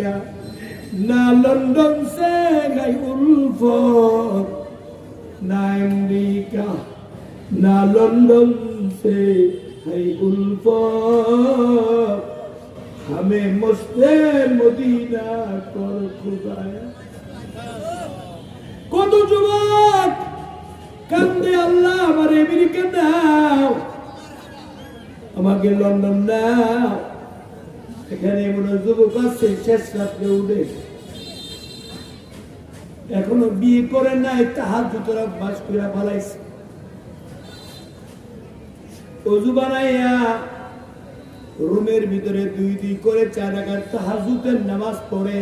America, না London সে গাই উলফত, না America না লন্ডন से है उल्फत, हमें मस्ते मदीना कर खुदाया। কত যুবক কান্দে, আল্লাহ আমার আমেরিকা দাও, আমাকে লন্ডন দাও। এখানে এমন যুবক আছে শেষ রাত্রে উঠে এখনো বিয়ে করে নাই, তাহাজ্জুদের অভ্যাস করে ফেলাইছে। ওযু বানাইয়া রুমের ভিতরে 2 করে 4 রাকাত তাহাজ্জুদের নামাজ পড়ে।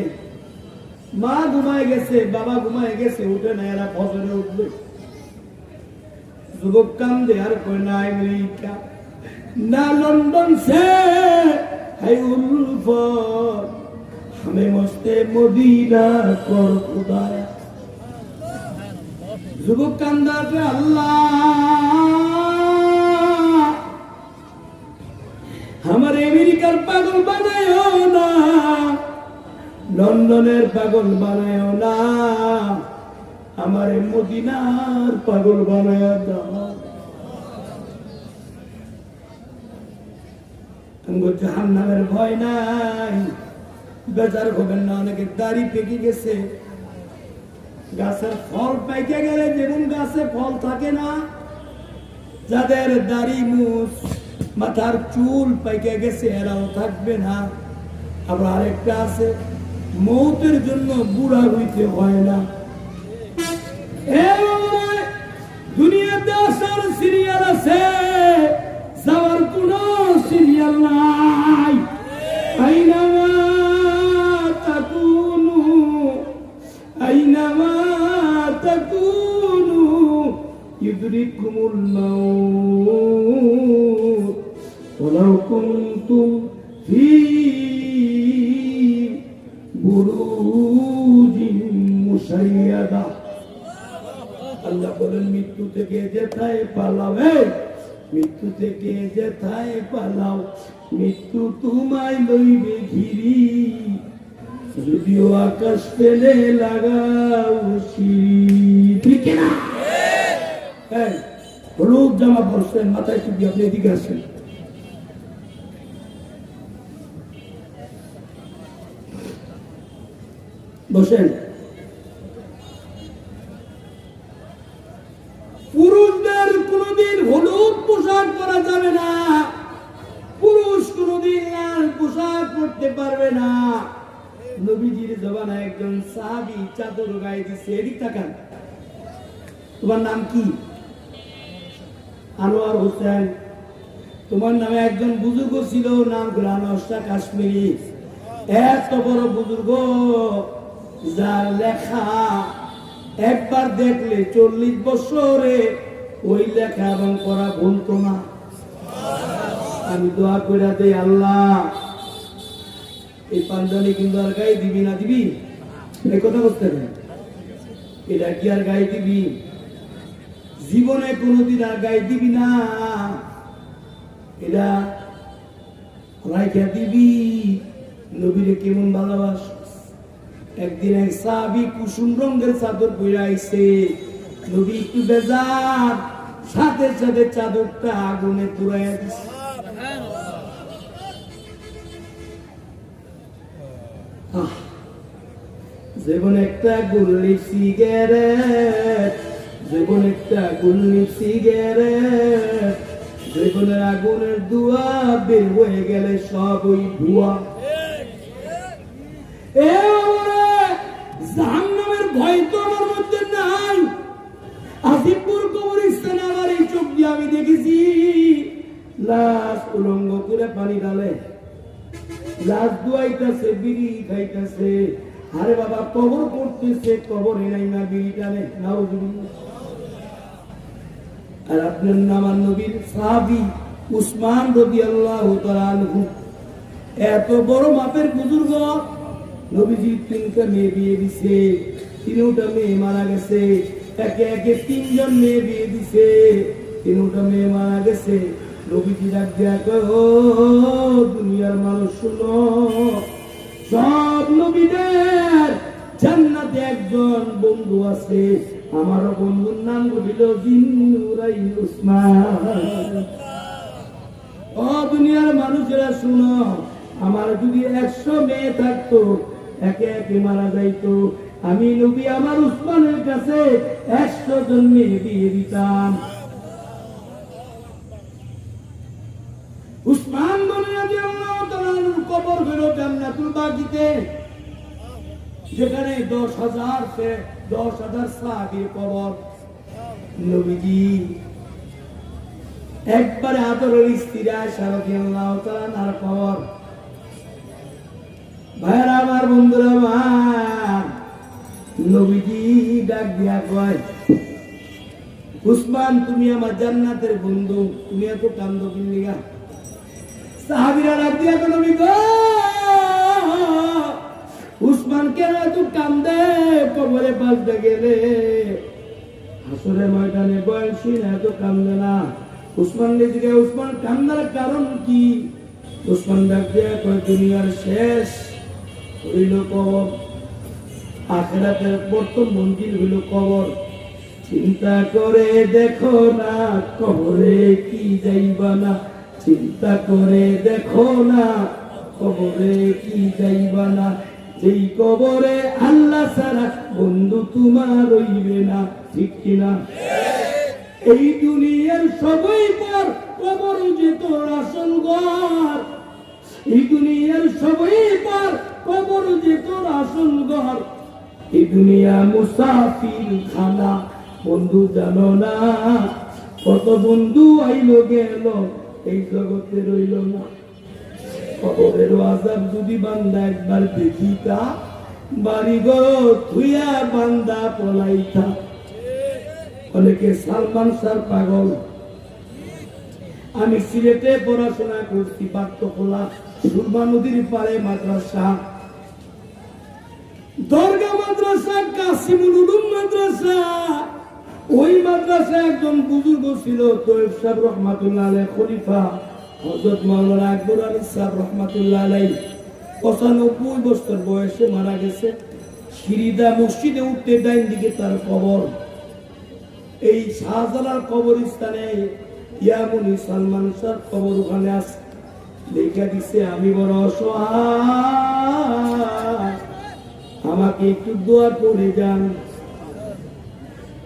মা ঘুমায় গেছে, বাবা ঘুমায় গেছে, উঠে না, এরা ফজরে উঠবে। যুবক কান্দে আর কয় না আমেরিকা না লন্ডন সে है उल्फत, हमें मस्ते मदीना कर खुदाया। যুবক কান্দাতে আল্লাহ আমার আমেরিকার পাগল বানায়ো না, লন্ডনের পাগল বানায়ো না, আমার মদিনার পাগল বানায় দাও। জাহান্নামের ভয় নাই, বেজার হবেন না। অনেকে দাড়ি পেকে গেছে, গাছের ফল পাইকে গেলে যেমন গাছে ফল থাকে না, যাদের দাড়ি মুছ মাথার চুল পাইকে গেছে এরাও থাকবে না। আবার আরেকটা আছে, মৌতের জন্য বুড়া হইতে হয় না। দুনিয়াতে আসার সিরিয়াল আছে, যাওয়ার কোন সিরিয়াল নাই। আইনামা তাকুনু আইনামা তাকুনু ইউদরিকুমুল মাউত ওয়ালাউ কুনতুম ফি বুরুজিন মুশাইয়াদা। আল্লাহ বলেন মৃত্যু থেকে যেথায় পালাবে, মৃত্যু থেকে যেথায় পালাও, মৃত্যু তোমায় লইবে ঘিরি, যদিও আকাশ পেলে লাগাও সিঁড়ি। ঠিক না? হলুদ জামা পরছেন, মাথায় টুপি, আপনি এদিকে আসেন। বসেন। পুরুষদের কোনদিন হলুদ পোশাক পরা যাবে না, পুরুষ কোনদিন লাল পোশাক পরতে পারবে না। নবীজির জবানায় একজন সাহাবী চাদর গায়ে দিছে। এদিক তাকান। তোমার নাম কি? আনোয়ার হোসেন। তোমার নামে একজন বুজুর্গ ছিল, নাম গোলাম শাহ কাশ্মীরি। এত বড় বুজুর্গ, যার লেখা একবার দেখলে 40 বছরে ওই লেখা এবং পড়া ভুলতো না। আমি দোয়া করে দেই, আল্লাহ এই পাঞ্জাবি কিন্তু আর গায়ে দিবি না, দিবি? এই কথা বলতে হবে। এটা কি আর গায়ে দিবি? জীবনে কোনোদিন আর গায়ে দিবি না। এটা রাইখা দিবি। নবীরে কেমন ভালোবাস। একদিন এক সাহাবী কুসুম রঙের চাদর পরে আইছে। নবী একটু বেজার, সাথে সাথে চাদরটা আগুনে পুড়াইয়া দিছে। যেমন একটা গুল্লি সিগারেট, যেমন একটা গুল্লি সিগারেট, যেমনের আগুনের ধোঁয়া বের হয়ে গেলে সব ওই ধোঁয়া। জাহান্নামের ভয় তো আমার মধ্যে নাই। আসিফপুর কবরস্থানে আমার এই চোখ দিয়ে আমি দেখেছি লাশ উলঙ্গ করে পানি ঢালে, লাশ ধোয়াইতেছে, বিড়ি খাইতেছে। আরে বাবা, কবর করতেছে, কবরে নাই না বিড়ি টানে। আর আপনার নাম নবীর সাহাবী উসমান রাদিয়াল্লাহু তাআলা আনহু, এত বড় মাপের বুজুর্গ। নবীজি 3টা মেয়ে বিয়ে দিছে, 3টা মেয়ে মারা গেছে। একে একে 3জন মেয়ে বিয়ে দিছে, 3টা মেয়ে মারা গেছে। নবীজি ডাক দেয়া কয়, ও দুনিয়ার মানুষ শুনো, সব নবীদের জান্নাতে একজন বন্ধু আছে, আমার বন্ধুর নাম হইল জিন্নুরাইন উসমান। ও দুনিয়ার মানুষেরা শুনো, আমার যদি 100 মেয়ে থাকতো, একে একে মারা যাইতো, আমি নবী আমার উসমানের কাছে 100 জন মেয়ে দিয়ে দিতাম। উসমান গনি রাদিয়াল্লাহু তাআলার কবর হলো জান্নাতুল বাকিতে, যেখানে 10,000 সাহাবীর কবর। নবীজি একবারে আদরের স্ত্রী আয়েশা রাদিয়াল্লাহু তাআলার কবর। ভাইরা আমার, বন্ধুরা আমার, নবীজি ডাক দিয়া কয়, উসমান তুমি আমার জান্নাতের বন্ধু, তুমি এত কান্দো কি লিগা? সাহাবীরা ডাক দিয়া কয়, নবী গো, উসমান কেন এত কান্দে কবরে পাশে গেলে? হাসরের ময়দানে বয়সী না, এত কান্দে না। উসমান নিজেকে, উসমান কান্দার কারণ কি? উসমান ডাক দিয়া কয়, দুনিয়ার শেষ হইল কবর, আখিরাতের প্রথম মন্দির হইল কবর। চিন্তা করে দেখো না কবরে কি যাইবা না, চিন্তা করে দেখো না কবরে কি যাইবা না, যেই কবরে আল্লাহ ছাড়া বন্ধু তোমার রইবে না। ঠিক কিনা? এই দুনিয়ার সবই পর, কবর যে তোর আসল ঘর। এই দুনিয়ার সবই পর, কবর যে তোর আসল ঘর। এই দুনিয়া মুসাফির খানা, বন্ধু জানো না কত বন্ধু আইলো গেল, এই জগতে রইল না। কবরের আযাব যদি বান্দা একবার দেখিতা, বাড়ি ঘর থুইয়া বান্দা পলাইতা। অনেকে সালমান শাহ পাগল। আমি সিলেটে পড়াশোনা করছি, বাক্যকলা সুরমা নদীর পাড়ে মাদ্রাসা, দরগা মাদ্রাসা, কাসিমুল উলুম মাদ্রাসা। ওই মাদ্রাসায় একজন বুজুর্গ ছিল, তৈয়ব সাহেব রহমাতুল্লাহ আলাইহি, খলিফা হযরত মাওলানা আকবর আলী সাহেব রহমাতুল্লাহ আলাইহি 95 বছর বয়সে মারা গেছে। সিরিদা মসজিদে উঠতে ডাইন দিকে তার কবর। এই শাহজালাল কবরস্থানে ইয়ামুনি সালমান শাহ কবর ওখানে আছে। লেখা দিছে, আমি বড় অসহায়, আমাকে একটু দোয়া করে যান।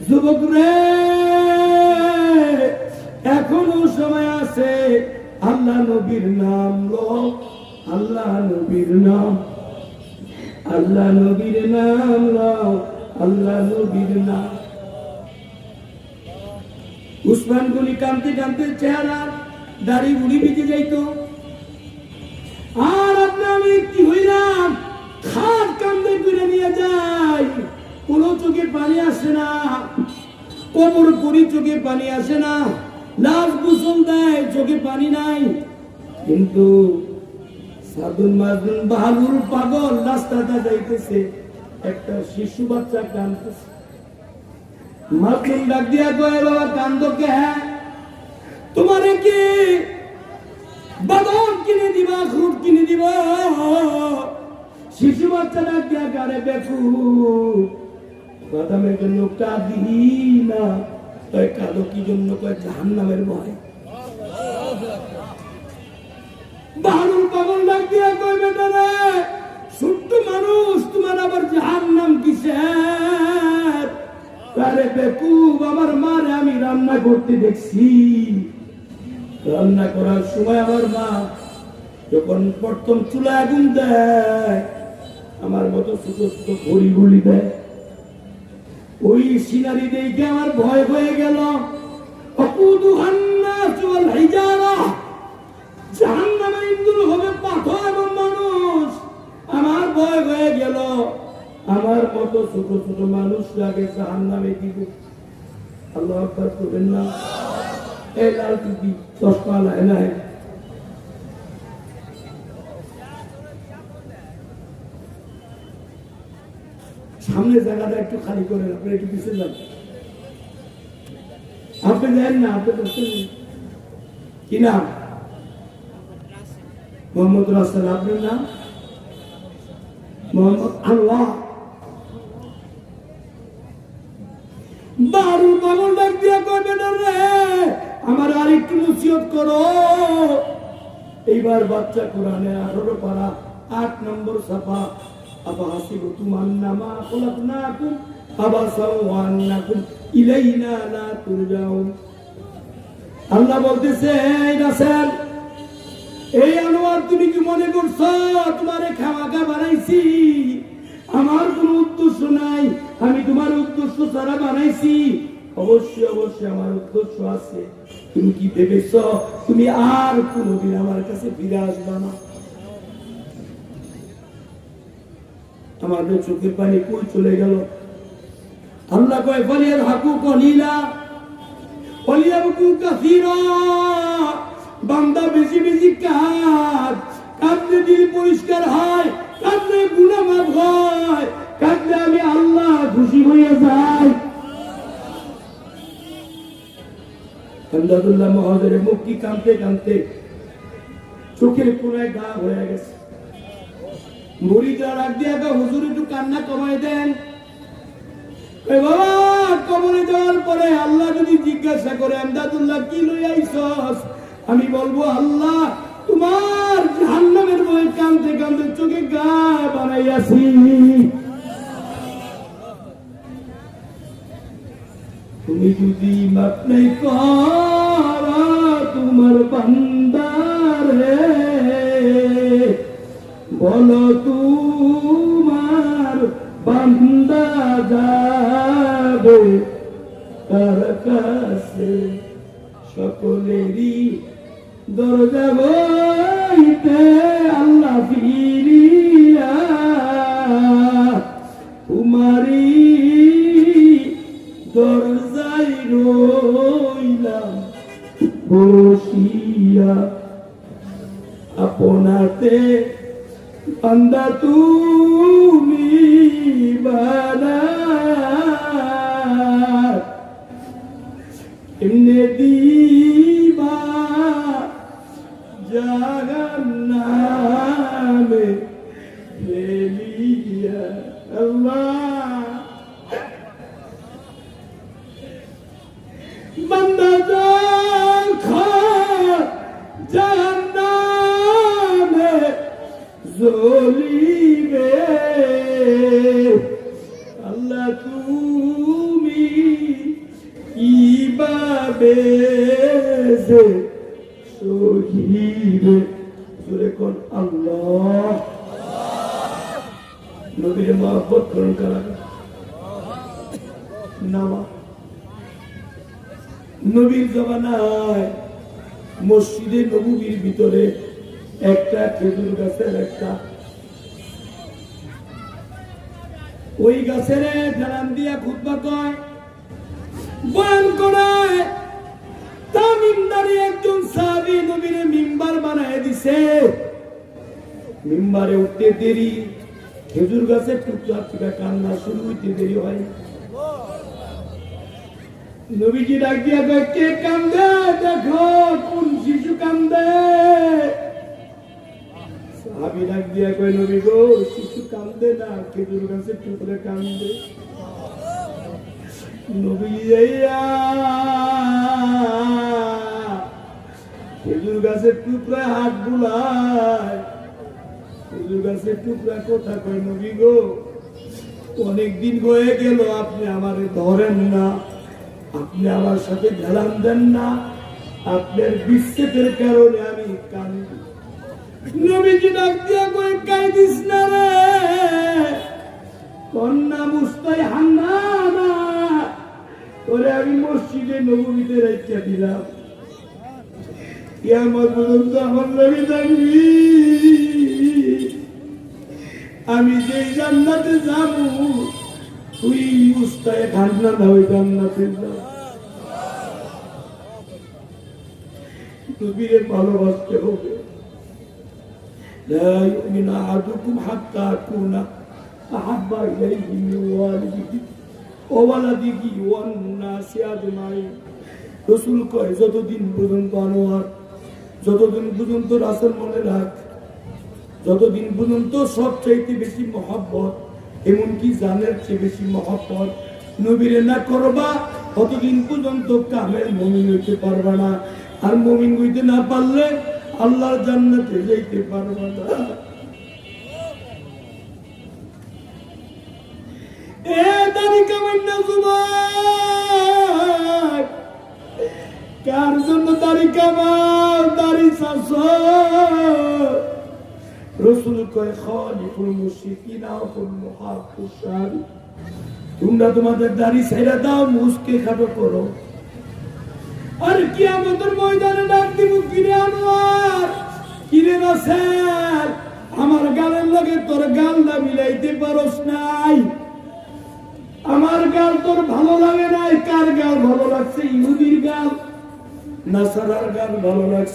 যুবক রে, এখনো সময় আছে, আল্লাহ নবীর নাম লো, আল্লাহ নবীর নাম, আল্লাহ নবীর নাম লো, আল্লাহ নবীর নাম। উসমান গনি কাঁদতে কাঁদতে চেহারা দাড়ি উড়ি ভিজে যাইতো। আর আপনি আমি কি হইলাম, খাট কান্দে করে নিয়ে যাই, কোনো চোখে পানি আসে না, কবর করি চোখে পানি আসে না, লাশ গোসল দেয় চোখে পানি নাই। কিন্তু সাদুন মাজনুন বাহাদুর পাগল রাস্তাটা যাইতেছে, একটা শিশু বাচ্চা কাঁদতেছে। মাজনুন ডাক দিয়া কয়, বাবা কান্দো কে? হ্যাঁ, তোমারে কি বাদাম কিনে দিবা, ফ্রুট কিনে দিব? শিশু বাচ্চা ডাক দিয়া গারে বেকু, বাদামের জন্য কাঁদি না। কয় কাঁদো কি জন্য? কয় জাহান্নামের ভয়। বাহাদুর পাগল ডাক দিয়া কয়, বেটা রে, ছোট্ট মানুষ, তোমার আবার জাহান্নাম কিসের? আরে বেকুব, আমার মারে আমি রান্না করতে দেখছি। রান্না করার সময় আমার মা যখন প্রথম চুলা আগুন দেয়, আমার মতো ছোট ছোট ঘড়ি ঘড়ি দেয়। ওই সিনারি দেখে আমার ভয় হয়ে গেল। জাহান্নামের ইন্ধন হবে পাথর এবং মানুষ। আমার ভয় হয়ে গেল, আমার মতো ছোট ছোট মানুষ লাগে জাহান্নামে দিব। আল্লাহু আকবার করবেন না? এই লাল টুপি চশমা নাই, সামনে জায়গাটা একটু খালি করেন, আপনি একটু পিছিয়ে যান। আপনি দেন না, আপনি করছেন কি নাম? মোহাম্মদ রাসেল। আপনার নাম? মোহাম্মদ আল্লাহ বারুল পাগল ডাক দিয়া কইবে না রে আমার আরেকটু নসিহত করো। এইবার বাচ্চা কোরআনে 18 পারা 8 নম্বর সাফা আবা হাসিবতুম আন্নামা খলাকনাকুম আবাসাও ওয়া আন্নাকুম ইলাইনা লা তুরজাউন। আল্লাহ বলতেছে এই রাসূল এই আনোয়ার তুমি কি মনে করছো তোমারে খাওয়াকা বানাইছি? আমার কোনো উদ্দেশ্য নাই, আমি তোমার উদ্দেশ্য ছাড়া বানাইছি। অবশ্যই অবশ্যই আমার উদ্দেশ্য আছে। তুমি কি ভেবেছ তুমি আর কোনদিন আমার কাছে ফিরে আসবে না? আমার চোখের পানি কই চলে গেল? আল্লাহ কয় ফালিয়াল হাকু কলিলা ফালিয়াবকু কাসীরা। বান্দা বেশি বেশি কাঁদ, কাঁদলে দিল পরিষ্কার হয়, কাঁদলে গুনাহ মাফ হয়, কাঁদলে আমি আল্লাহ খুশি হয়ে যাই। আলহামদুলিল্লাহ মহোদয় মুক্তি কাঁদতে কাঁদতে চোখের কোনায় গা হয়ে গেছে। মুরিদরা রাগ দিয়ে হুজুর একটু কান্না কমাই দেন। বাবা কবরে যাওয়ার পরে আল্লাহ যদি জিজ্ঞাসা করে আমদাদুল্লাহ কি লই আইছস, আমি বলবো আল্লাহ তোমার জাহান্নামের ভয়ে কাঁদতে কাঁদতে চোখে গা বানাইয়াছি। তুমি যদি মাফ নাই করা তোমার বান্দারে, বলো তোমার বান্দা যাবে কার কাছে? সকলেরই দরজা হইতে আল্লাহ ফিরিয়া তোমারই দরজায় রইলাম বসিয়া। আপনাতে বান্দা তুমি বানায় এমনে দিবা জাহান্নামে ফেলিয়া। আল্লাহ বান্দা যখন জাহান্নামে জ্বলিবে আল্লাহ তুমি কিভাবে যে সহিবে? জোরে কোন আল্লাহ। নবীর মহব্বত করুন কারা নামা। নবীর জমানায় মসজিদে নববীর ভিতরে একটা খেজুর গাছের একটা ওই গাছের ঢালান দিয়া খুতবা কয় বয়ান করায়। তামিমদারি একজন সাহাবী নবীর মিম্বার বানায় দিছে। মিম্বারে উঠতে দেরি, খেজুর গাছের টুকরা থেকে কান্না শুরু হইতে দেরি হয়। নবীজি ডাক দিয়া কয় কে কান্দে? দেখো কোন শিশু কান্দে। সাহাবী ডাক দিয়া কয় নবী গো শিশু কান্দে না, খেজুর গাছের টুকরা কান্দে। নবী খেজুর গাছের টুকরা হাত বুলায়। খেজুর গাছের টুকরা কথা কয় নবী গো অনেকদিন হয়ে গেল আপনি আমারে ধরেন না, আপনি আমার সাথে ঢেলান দেন না, আপনার বিচ্ছেদের কারণে আমি কান্দি। নবীজি ডাক দিয়া কই কাঁদিস না রে, কন্যা মুস্তাই হান্নানা ওরে আমি মসজিদে নববীতে রাখিয়া দিলাম। কিয়ামত পর্যন্ত আমার নবী থাকবি। আমি যে জান্নাতে যাব তুই মুস্তাই হান্নানা ওই জান্নাতে যা। নবীরে ভালোবাসতে হবে। لا يؤمن أحدكم حتى أكون أحب إليه من والده وولده والناس أجمعين। রাসূল কয় যতদিন পর্যন্ত আনোয়ার, যতদিন পর্যন্ত রাসূল মনে রাখ যতদিন পর্যন্ত সবচাইতে বেশি মহব্বত, এমনকি জানের চেয়ে বেশি মহব্বত নবীরে না করবা, ততদিন পর্যন্ত কামেল মুমিন হইতে পারবা না। আর মুমিন হইতে না পারলে আল্লাহর জান্নাতে যাইতে পারবা না। এ দাড়ি কামাইনা যুবক, কার জন্য দাড়ি কামাও? দাড়ি চাষো। রাসূল কয় খালিফুল মুশরিকিনা ওয়াল মুহাফিসান, তোমরা তোমাদের দাড়ি ছেড়ে দাও, মুসকে খাটো করো। আর কিয়ামতের ময়দানে ডাক দিব, কিরে আনোয়ার, কিরে রাসেল, আমার গালের লগে তোর গালটা মিলাইতে পারস নাই। আমার গাল তোর ভালো লাগে নাই। কার গাল ভালো লাগছে? ইহুদির গাল, নাসারার গাল ভালো লাগছে।